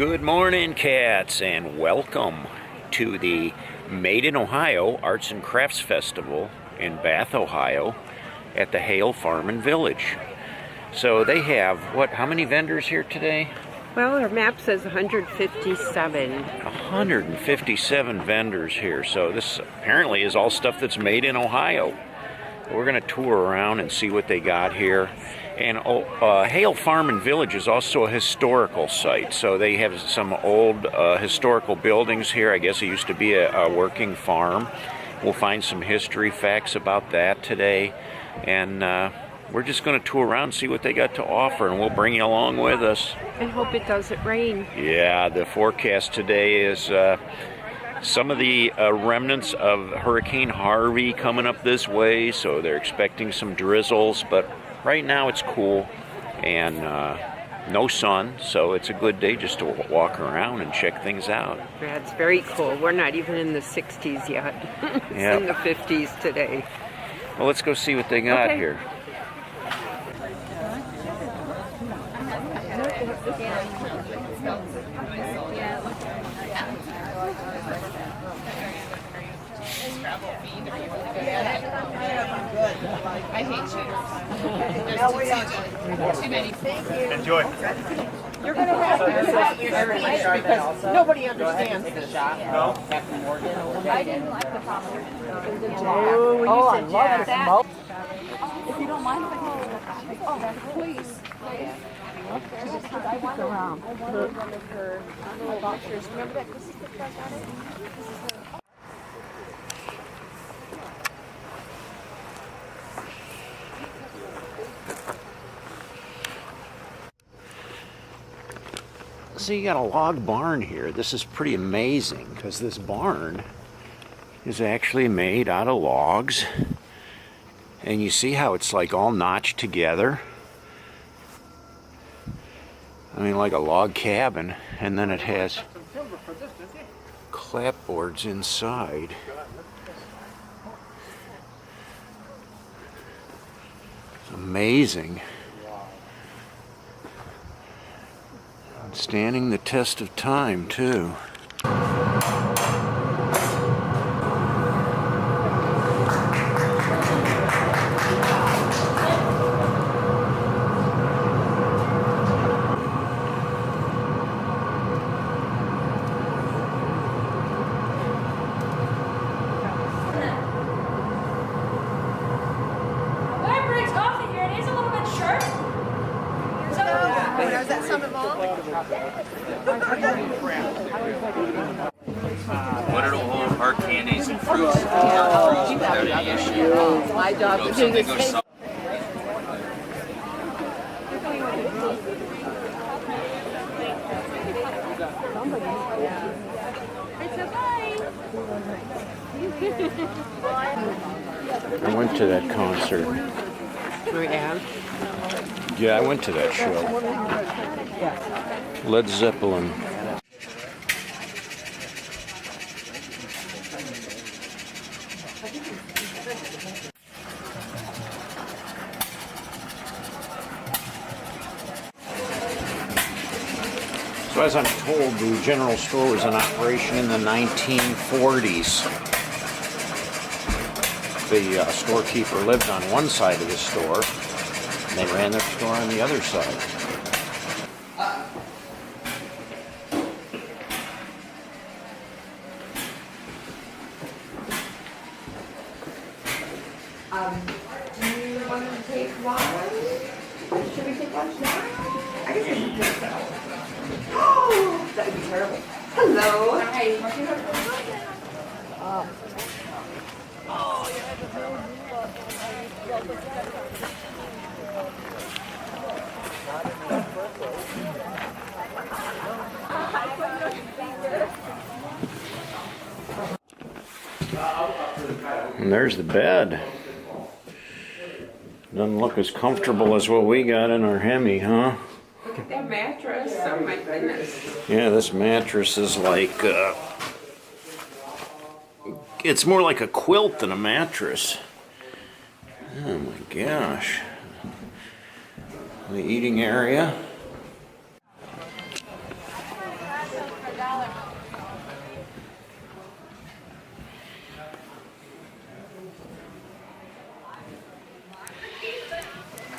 Good morning, cats, and welcome to the Made in Ohio Arts and Crafts Festival in Bath, Ohio at the Hale Farm and Village. So they have, how many vendors here today? Well, our map says 157. 157 vendors here. So this apparently is all stuff that's made in Ohio. We're going to tour around and see what they got here. And Hale Farm and Village is also a historical site. So they have some old historical buildings here. I guess it used to be a working farm. We'll find some history facts about that today. And we're just going to tour around and see what they got to offer. And we'll bring you along with us. And hope it doesn't rain. Yeah, the forecast today is some of the remnants of Hurricane Harvey coming up this way. So they're expecting some drizzles. But right now it's cool and no sun, so it's a good day just to walk around and check things out. Yeah, it's very cool. We're not even in the 60s yet. It's Yep. in the 50s today. Well, let's go see what they got here. I hate cheaters. There's too many. Thank you. Enjoy. You're going to have to because nobody understands the shop. No. I didn't like the problem. Oh, I love that. If you don't mind if I can oh, please. I wanted one of her vouchers. Remember that Christmas gift I got it? So you got a log barn here. This is pretty amazing because this barn is actually made out of logs. And you see how it's like all notched together. I mean, like a log cabin. And then it has clapboards inside. It's amazing. Standing the test of time, too. What it'll hold hard candies and fruits without any issue. My job is doing this. I went to that concert. Yeah, I went to that show. Led Zeppelin. So as I'm told, the general store was in operation in the 1940s. The storekeeper lived on one side of the store, and they ran their store on the other side. Do you want to take lunch? Should we take lunch now? I guess we can take that. Oh, that would be terrible. Hello. Hi. And there's the bed. Doesn't look as comfortable as what we got in our Hemi, huh? Look at that mattress. Oh my goodness. Yeah, this mattress is like, it's more like a quilt than a mattress. Oh my gosh. The eating area.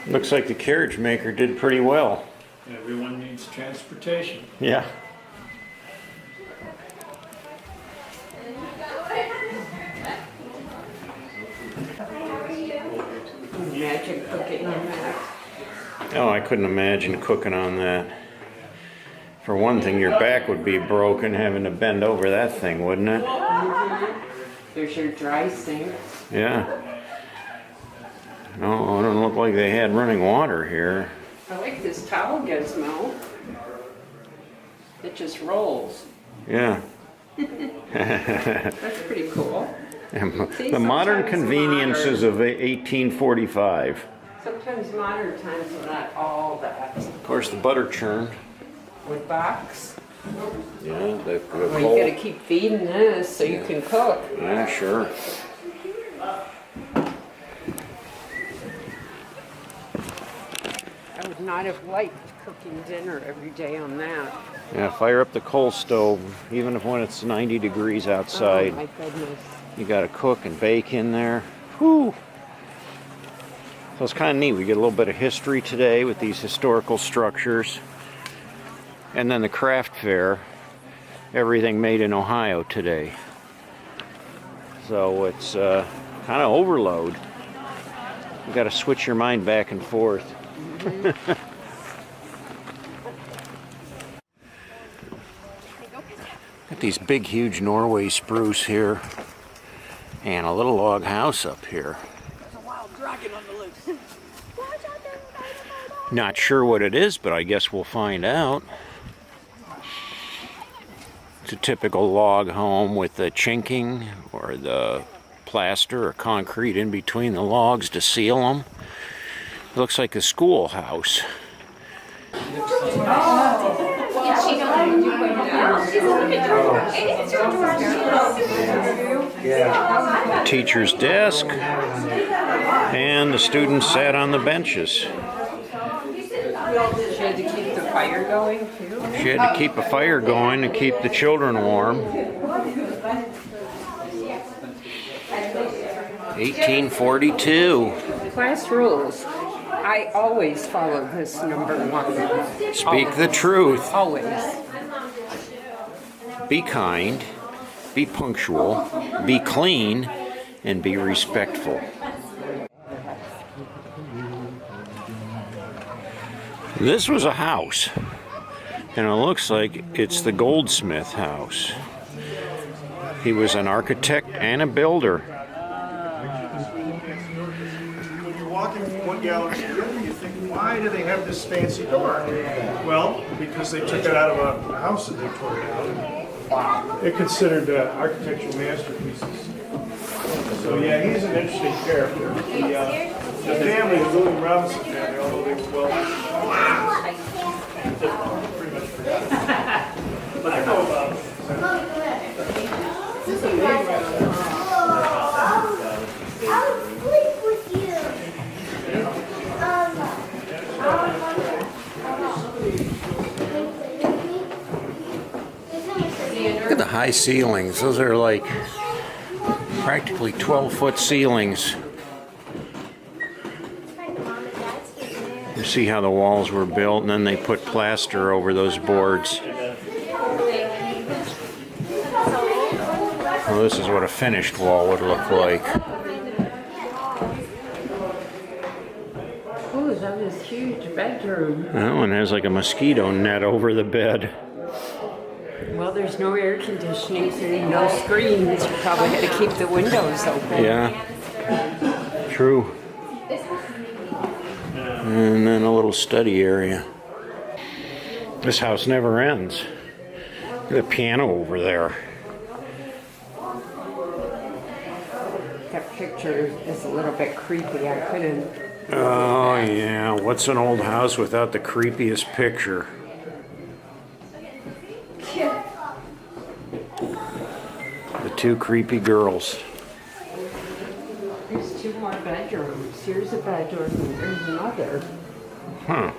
Looks like the carriage maker did pretty well. Everyone needs transportation. Yeah. Magic cooking on that. Oh, I couldn't imagine cooking on that. For one thing, your back would be broken having to bend over that thing, wouldn't it? There's your dry sink. Yeah. No, it doesn't look like they had running water here. I like this towel gizmo. It just rolls. Yeah. That's pretty cool. The modern conveniences of 1845. Sometimes modern times are not all that. Of course, the butter churn. With box. Yeah, the Well, you gotta keep feeding this so you can cook. Yeah, sure. I would not have liked cooking dinner every day on that. Yeah, fire up the coal stove, even if when it's 90 degrees outside. Oh my goodness. You got to cook and bake in there. Whew. So it's kind of neat. We get a little bit of history today with these historical structures. And then the craft fair, everything made in Ohio today. So it's kind of overload. You got to switch your mind back and forth. Got these big, huge Norway spruce here, and a little log house up here. There's a wild dragon on the loose. Not sure what it is, but I guess we'll find out. It's a typical log home with the chinking or the plaster or concrete in between the logs to seal them. It looks like a schoolhouse. Teacher's desk, and the students sat on the benches. She had to keep the fire going too? She had to keep a fire going to keep the children warm. 1842. Class rules. I always follow this #1. Speak the truth. Always. Be kind. Be punctual. Be clean. And be respectful. This was a house. And it looks like it's the goldsmith house. He was an architect and a builder. Walking from one gallery to the other, you think, why do they have this fancy door? Well, because they took it out of a house that they tore down. They're considered architectural masterpieces. So yeah, he's an interesting character. The family, the William Robinson family, although they were well, pretty much forgotten. But I know about them. Look at the high ceilings. Those are like practically 12-foot ceilings. You see how the walls were built, and then they put plaster over those boards. Well, this is what a finished wall would look like. Oh, that is huge bedroom. That one has like a mosquito net over the bed. Well, there's no air conditioning, so no screens. You probably had to keep the windows open. Yeah, true. And then a little study area. This house never ends. Look at the piano over there. That picture is a little bit creepy. I couldn't. Oh yeah, what's an old house without the creepiest picture? The two creepy girls. There's two more bedrooms. Here's a bedroom and there's another. Huh.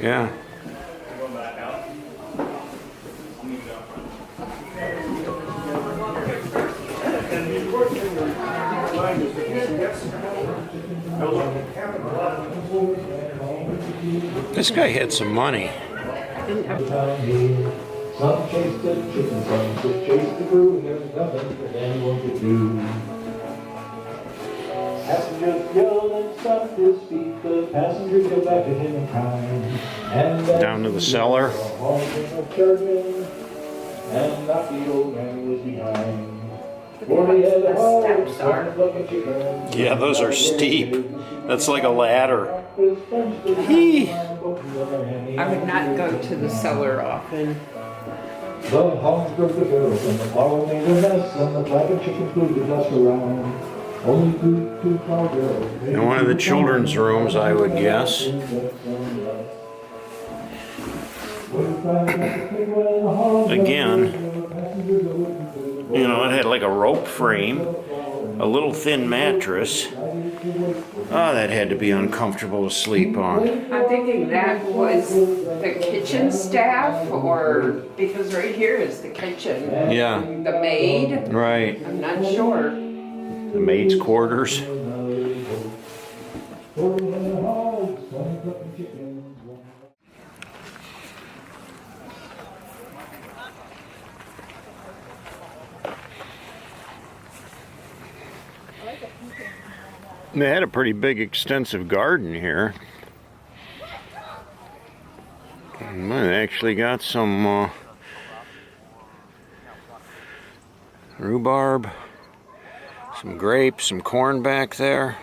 Yeah. And the important thing to find is that you see, that's, This guy had some money. Some chase the chicken, some just chase the crew, and there's nothing that anyone could do. Passengers yelled and stopped his feet, the passengers go back to him in time. And Down to the cellar. And not the old man was behind. For he had a heart like a chicken. Yeah, those are steep. That's like a ladder. Hee. I would not go to the cellar often. The hogs broke the barrels and the flour made a mess and the black and chicken flew the dust around. Only two flour barrels. In one of the children's rooms, I would guess. Again, you know, it had like a rope frame, a little thin mattress. Oh, that had to be uncomfortable to sleep on. I'm thinking that was the kitchen staff, or because right here is the kitchen. Yeah. The maid. Right. I'm not sure. The maid's quarters. They had a pretty big, extensive garden here. And they actually got some rhubarb, some grapes, some corn back there.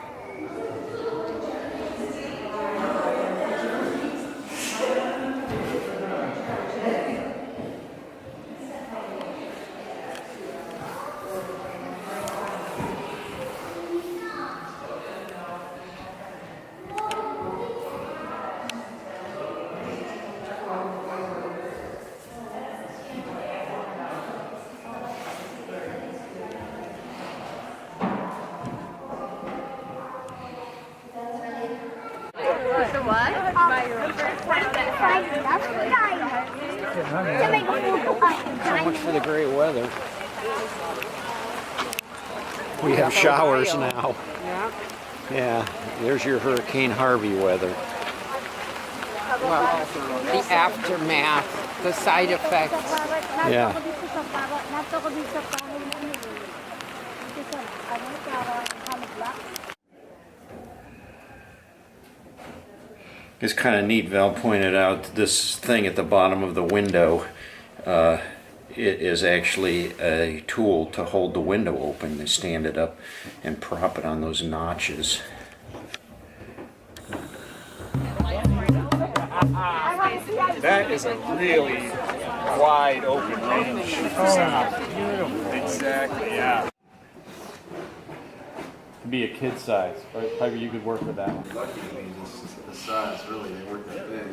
So much for the great weather. We have showers now. Yeah, there's your Hurricane Harvey weather. Well, the aftermath, the side effects. Yeah. It's kind of neat. Val pointed out this thing at the bottom of the window. It is actually a tool to hold the window open. They stand it up and prop it on those notches. That is a really wide open range. Oh, exactly, yeah. Be a kid size, but probably you could work with that one. Lucky me, the size, really, they weren't that big.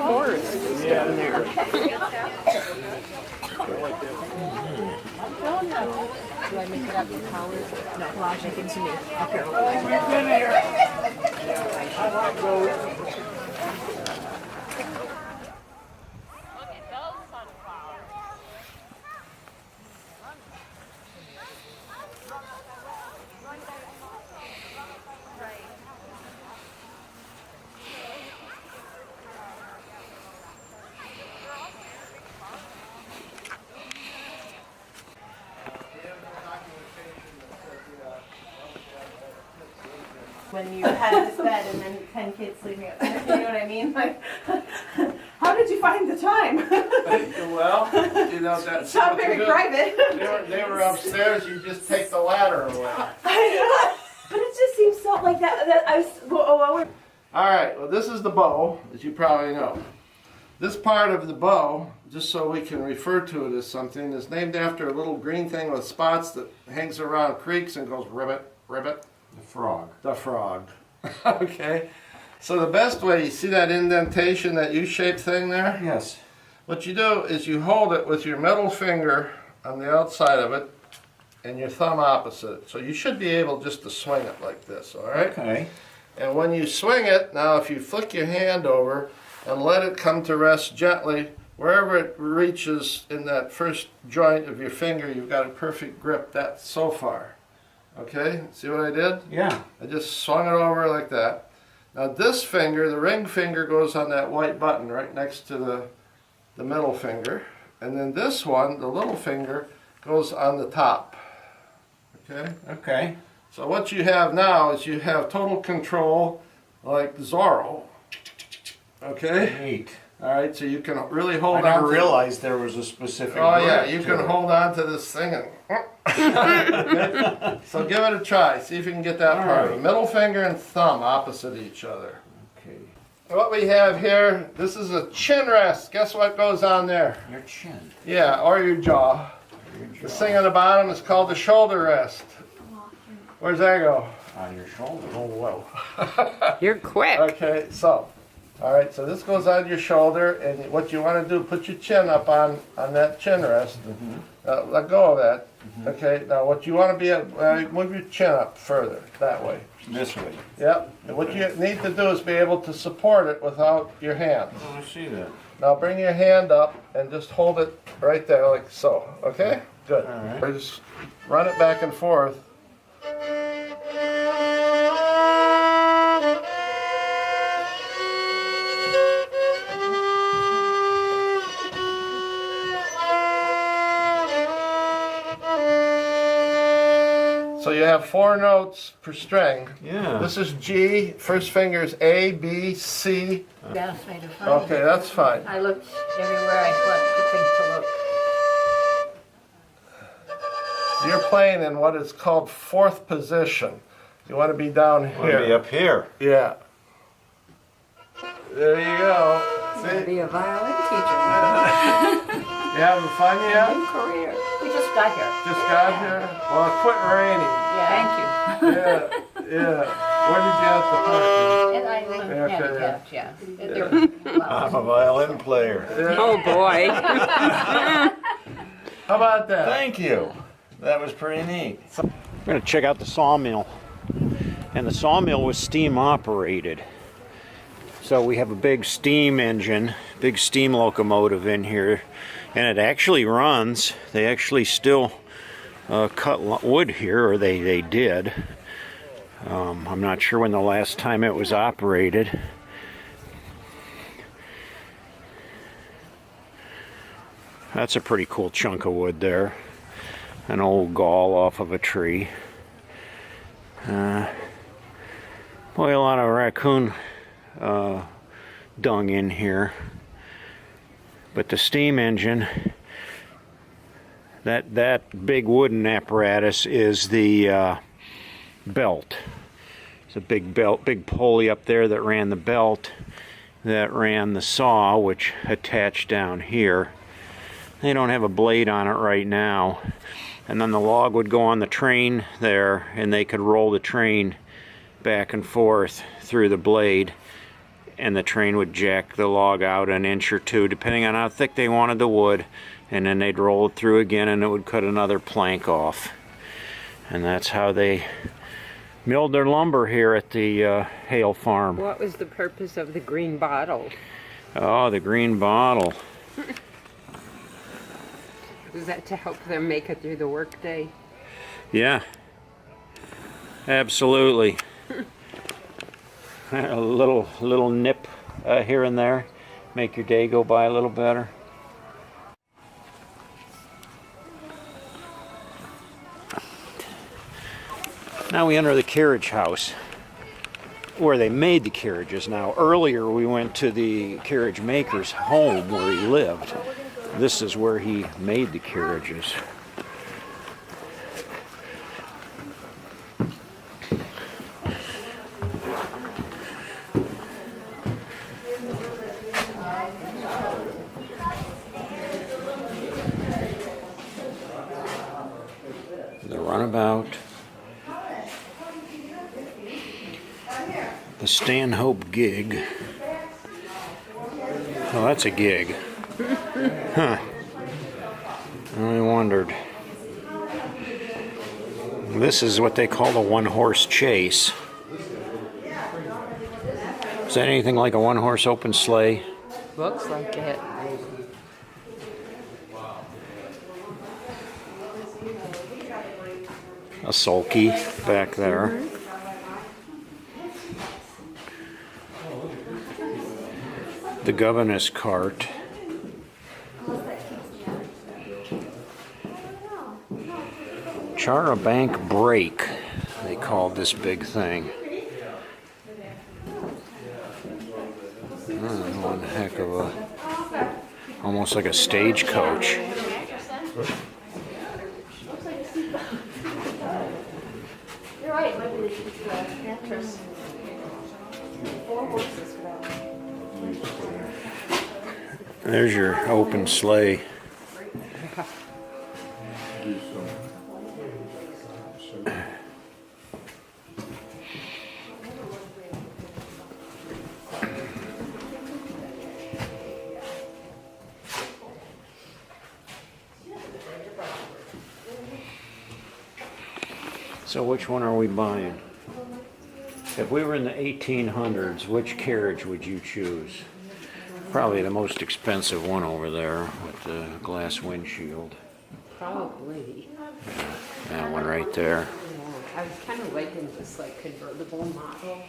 Forest is down there. Do I make it up in college? No, Raj, make it to me. When you had this bed and then 10 kids sleeping up there, you know what I mean? Like, how did you find the time? Well, you know, that's It's not very private. They were upstairs, you just take the ladder away. I know, but it just seems so like that I was, All right, well, this is the bow, as you probably know. This part of the bow, just so we can refer to it as something, is named after a little green thing with spots that hangs around creeks and goes ribbit, ribbit. The frog. The frog. Okay. So the best way, you see that indentation, that U-shaped thing there? Yes. What you do is you hold it with your middle finger on the outside of it and your thumb opposite. So you should be able just to swing it like this, all right? Okay. And when you swing it, now if you flick your hand over and let it come to rest gently, wherever it reaches in that first joint of your finger, you've got a perfect grip. That's so far. Okay, see what I did? Yeah. I just swung it over like that. Now this finger, the ring finger, goes on that white button right next to the middle finger. And then this one, the little finger, goes on the top. Okay? Okay. So what you have now is you have total control like Zorro. Okay? Neat. All right, so you can really hold I on never to realized there was a specific. Oh yeah, grip you to can it. hold on to this thing and okay? So give it a try. See if you can get that part. right. Middle finger and thumb opposite each other. Okay. What we have here, this is a chin rest. Guess what goes on there? Your chin. Yeah, or your jaw. This thing on the bottom is called the shoulder rest. Where's that go? On your shoulder. Oh, whoa. You're quick. Okay, so, all right, so this goes on your shoulder, and what you want to do, put your chin up on that chin rest. Let go of that. Okay, now what you want to be, move your chin up further, that way. This way. Yep, and what you need to do is be able to support it without your hands. Oh, I see that. Now bring your hand up and just hold it right there like so, okay? Good. All right. Just run it back and forth. So you have 4 notes per string. Yeah. This is G, first finger is A, B, C. Best way to find Okay, that's fine. I looked everywhere I thought You're playing in what is called 4th position. You want to be down here. Be up here. Yeah. There you go. to look. See? Be a violin teacher. You having fun yet? New career. We just got here. Just got here? Well, it quit raining. Thank you. Yeah, yeah. Where did you have to park? And I think Okay, handicapped, yeah. I'm a violin player. Oh boy. How about that? Thank you. That was pretty neat. We're going to check out the sawmill. And the sawmill was steam operated. So we have a big steam engine, big steam locomotive in here. And it actually runs. They actually still cut wood here, or they did. I'm not sure when the last time it was operated. That's a pretty cool chunk of wood there. An old gall off of a tree. Boy, a lot of raccoon dung in here. But the steam engine, that big wooden apparatus is the belt. It's a big belt, big pulley up there that ran the belt, that ran the saw, which attached down here. They don't have a blade on it right now. And then the log would go on the train there, and they could roll the train back and forth through the blade, and the train would jack the log out an inch or two, depending on how thick they wanted the wood, and then they'd roll it through again, and it would cut another plank off. And that's how they milled their lumber here at the Hale Farm. What was the purpose of the green bottle? Oh, the green bottle. Was that to help them make it through the workday? Yeah, absolutely. A little nip here and there, make your day go by a little better. Now we enter the carriage house, where they made the carriages. Now earlier we went to the carriage maker's home where he lived. This is where he made the carriages. The runabout. The Stanhope gig. Oh, that's a gig. Huh. I wondered. This is what they call a one-horse chase. Is that anything like a one-horse open sleigh? Looks like it. A sulky back there. The governess cart. Charabanc brake, they called this big thing. One heck of a, almost like a stagecoach. You're right, maybe this is the entrance. 4 horses. There's your open sleigh. So which one are we buying? If we were in the 1800s, which carriage would you choose? Probably the most expensive one over there with the glass windshield. Probably. That one right there. Yeah, I was kind of liking this like convertible model.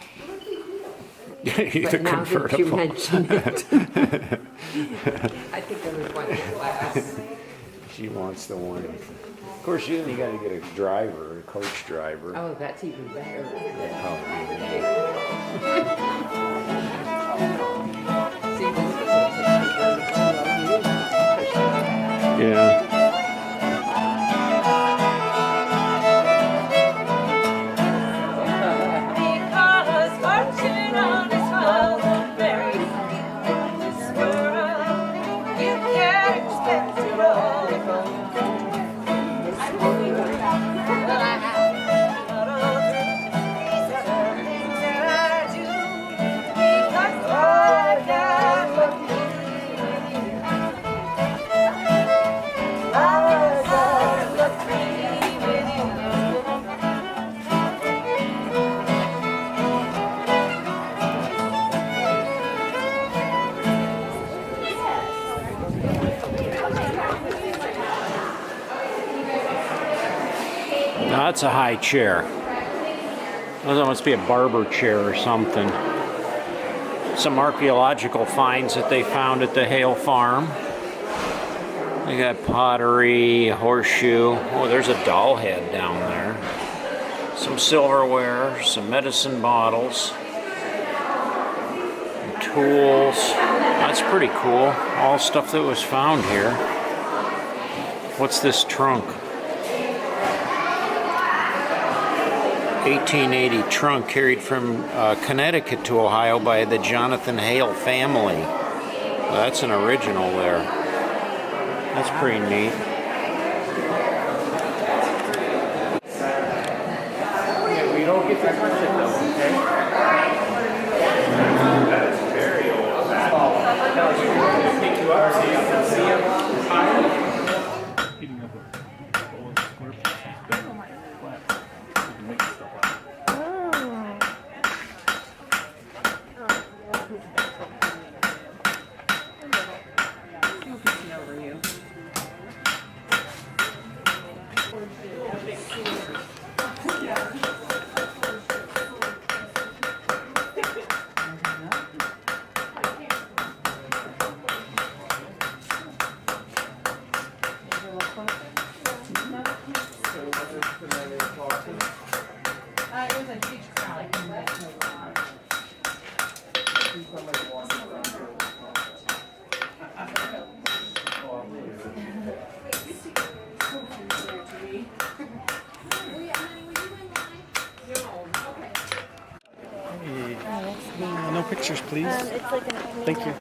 The But now that you convertible. mention it, I think I would want the glass. She wants the one. Of course, you got to get a driver, a coach driver. Oh, that's even better. See, this is Yeah. Because marching on his father Mary this world, you can't expect it all. But I have not all these other things that I do, because I got lucky. I got lucky with you. Now that's a high chair. That must be a barber chair or something. Some archaeological finds that they found at the Hale Farm. They got pottery, horseshoe. Oh, there's a doll head down there. Some silverware, some medicine bottles, and tools. That's pretty cool. All stuff that was found here. What's this trunk? 1880 trunk carried from Connecticut to Ohio by the Jonathan Hale family. Well, that's an original there. That's pretty neat. We don't get to touch it though, okay? That is very old. Now you want me to pick you up so you can see him. Heating up a bowl of square pieces better. Flat. You can make stuff out of it. No pictures, please. Thank you.